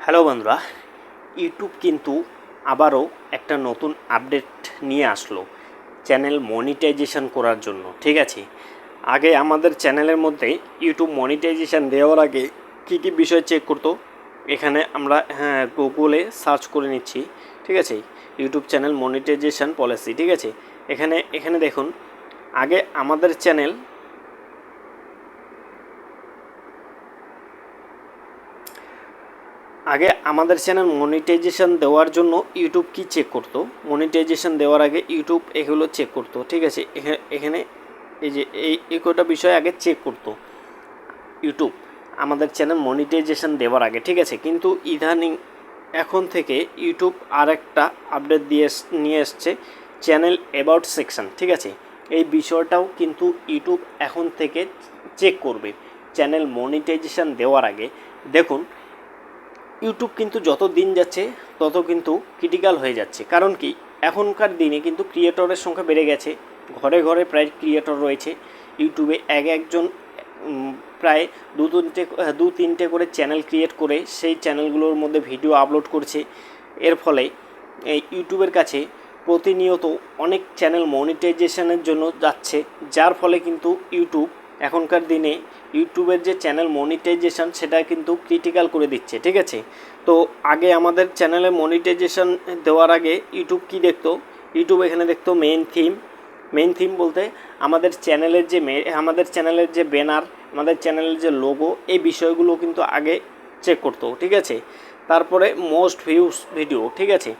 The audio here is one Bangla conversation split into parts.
হ্যালো বন্ধুরা, ইউটিউব কিন্তু আবারও একটা নতুন আপডেট নিয়ে আসলো চ্যানেল মনিটাইজেশন করার জন্য। ঠিক আছে, আগে আমাদের চ্যানেলের মধ্যে ইউটিউব মনিটাইজেশন দেওয়ার আগে কী কী বিষয় চেক করতো, এখানে আমরা গুগলে সার্চ করে নিচ্ছি। ঠিক আছে, ইউটিউব চ্যানেল মনিটাইজেশন পলিসি। ঠিক আছে, এখানে দেখুন, আগে আমাদের চ্যানেল মনিটাইজেশন দেওয়ার জন্য ইউটিউব কি চেক করতো, মনিটাইজেশন দেওয়ার আগে ইউটিউব এগুলো চেক করতো। ঠিক আছে, এখানে এই যে এই কটা বিষয় আগে চেক করতো ইউটিউব আমাদের চ্যানেল মনিটাইজেশন দেওয়ার আগে। ঠিক আছে, কিন্তু ইদানিং এখন থেকে ইউটিউব আরেকটা আপডেট নিয়ে এসছে, চ্যানেল অ্যাবাউট সেকশন। ঠিক আছে, এই বিষয়টাও কিন্তু ইউটিউব এখন থেকে চেক করবে চ্যানেল মনিটাইজেশন দেওয়ার আগে। দেখুন, ইউটিউব কিন্তু যত দিন যাচ্ছে তত কিন্তু ক্রিটিক্যাল হয়ে যাচ্ছে। কারণ কি, এখনকার দিনে কিন্তু ক্রিয়েটরের সংখ্যা বেড়ে গেছে, ঘরে ঘরে প্রায় ক্রিয়েটর রয়েছে। ইউটিউবে একজন প্রায় দু তিনটে করে চ্যানেল ক্রিয়েট করে সেই চ্যানেলগুলোর মধ্যে ভিডিও আপলোড করছে। এর ফলে এই ইউটিউবের কাছে প্রতিনিয়ত অনেক চ্যানেল মনিটাইজেশনের জন্য যাচ্ছে, যার ফলে কিন্তু ইউটিউব এখনকার দিনে ইউটিউবের যে চ্যানেল মনিটাইজেশন সেটা কিন্তু ক্রিটিক্যাল করে দিচ্ছে। ঠিক আছে, তো আগে আমাদের চ্যানেলে মনিটাইজেশন দেওয়ার আগে ইউটিউব কি দেখতো, ইউটিউব এখানে দেখতো মেইন থিম বলতে আমাদের চ্যানেলের যে ব্যানার, আমাদের চ্যানেলের যে লোগো, এই বিষয়গুলো কিন্তু আগে চেক করতো। ঠিক আছে, তারপরে মোস্ট ভিউস ভিডিও। ঠিক আছে,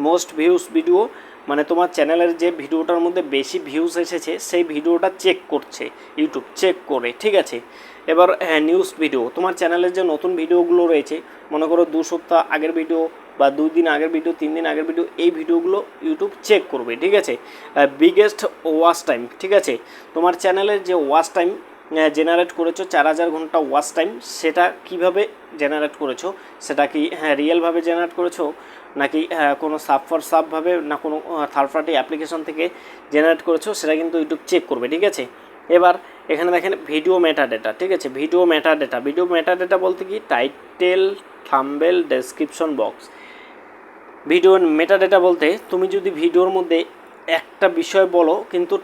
মোস্ট ভিউস ভিডিও মানে তোমার চ্যানেলের যে ভিডিওটার মধ্যে বেশি ভিউজ এসেছে সেই ভিডিওটা চেক করছে ইউটিউব, চেক করে। ঠিক আছে, এবার নিউজ ভিডিও, তোমার চ্যানেলের যে নতুন ভিডিওগুলো রয়েছে, মনে করো 2 সপ্তাহ আগের ভিডিও বা 2 দিন আগের ভিডিও, 3 দিন আগের ভিডিও, এই ভিডিওগুলো ইউটিউব চেক করবে। ঠিক আছে, বিগেস্ট ওয়াচ টাইম। ঠিক আছে, তোমার চ্যানেলের যে ওয়াচ টাইম জেনারেট করেছো 4000 ঘন্টা ওয়াচ টাইম, সেটা কিভাবে জেনারেট করেছো, সেটা কি রিয়েলভাবে জেনারেট করেছো নাকি কোনো সাবভাবে না কোনো থার্ড পার্টি অ্যাপ্লিকেশন থেকে জেনারেট করেছো, সেটা কিন্তু ইউটিউব চেক করবে। ঠিক আছে, এবার এখানে দেখেন ভিডিও মেটা ডেটা। ঠিক আছে, ভিডিও মেটা ডেটা বলতে কি, title, thumbnail, description box. Video meta data বলতে তুমি যদি ভিডিওর মধ্যে একটা বিষয় বলো কিন্তু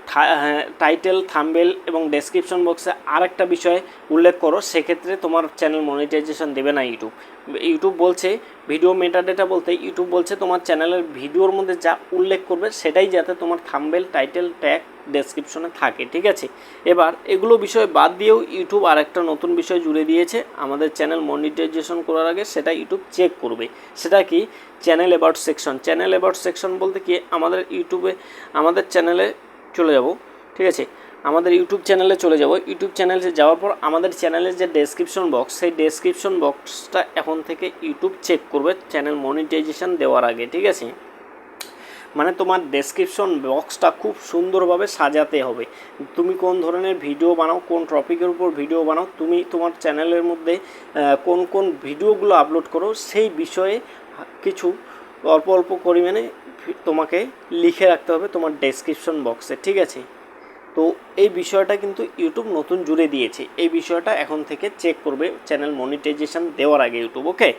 টাইটেল, থাম্বনেল এবং ডেসক্রিপশন বক্সে আরেকটা বিষয় উল্লেখ করো, সেক্ষেত্রে তোমার চ্যানেল মনিটাইজেশন দেবে না ইউটিউব বলছে ভিডিও মেটা ডেটা বলতে ইউটিউব বলছে তোমার চ্যানেলের ভিডিওর মধ্যে যা উল্লেখ করবে সেটাই যাতে তোমার থাম্বনেল, টাইটেল, ট্যাগ, ডেসক্রিপশনে থাকে। ঠিক আছে, এবার এগুলো বিষয় বাদ দিয়েও ইউটিউব আরেকটা নতুন বিষয় জুড়ে দিয়েছে আমাদের চ্যানেল মনিটাইজেশন করার আগে, সেটা ইউটিউব চেক করবে। সেটা কি, চ্যানেল অ্যাবাউট সেকশন বলতে কি, আমাদের চ্যানেলে চলে যাব। ঠিক আছে, আমাদের ইউটিউব চ্যানেলে যাওয়ার পর আমাদের চ্যানেলের যে ডেসক্রিপশন বক্স, সেই ডেসক্রিপশন বক্সটা এখন থেকে ইউটিউব চেক করবে চ্যানেল মনিটাইজেশন দেওয়ার আগে। ঠিক আছে, মানে তোমার ডেসক্রিপশন বক্সটা খুব সুন্দরভাবে সাজাতে হবে। তুমি কোন ধরনের ভিডিও বানাও, কোন টপিকের উপর ভিডিও বানাও, তুমি তোমার চ্যানেলের মধ্যে কোন ভিডিওগুলো আপলোড করো, সেই বিষয়ে কিছু অল্প পরিমাণে তোমাকে লিখে রাখতে হবে তোমার ডেসক্রিপশন বক্সে। ঠিক আছে, তো এই বিষয়টা কিন্তু ইউটিউব নতুন জুড়ে দিয়েছে, এই বিষয়টা এখন থেকে চেক করবে চ্যানেল মনিটাইজেশন দেওয়ার আগে ইউটিউব। ওকে,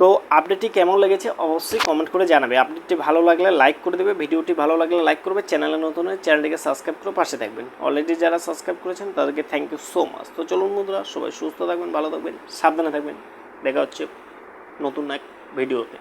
তো আপডেটটি কেমন লেগেছে অবশ্যই কমেন্ট করে জানাবে। আপডেটটি ভালো লাগলে লাইক করে দেবে, ভিডিওটি ভালো লাগলে লাইক করবে, চ্যানেলে নতুন হয়ে চ্যানেলটিকে সাবস্ক্রাইব করে পাশে থাকবেন। অলরেডি যারা সাবস্ক্রাইব করেছেন তাদেরকে থ্যাংক ইউ সো মাচ। তো চলুন বন্ধুরা, সবাই সুস্থ থাকবেন, ভালো থাকবেন, সাবধানে থাকবেন, দেখা হচ্ছে নতুন এক ভিডিওতে।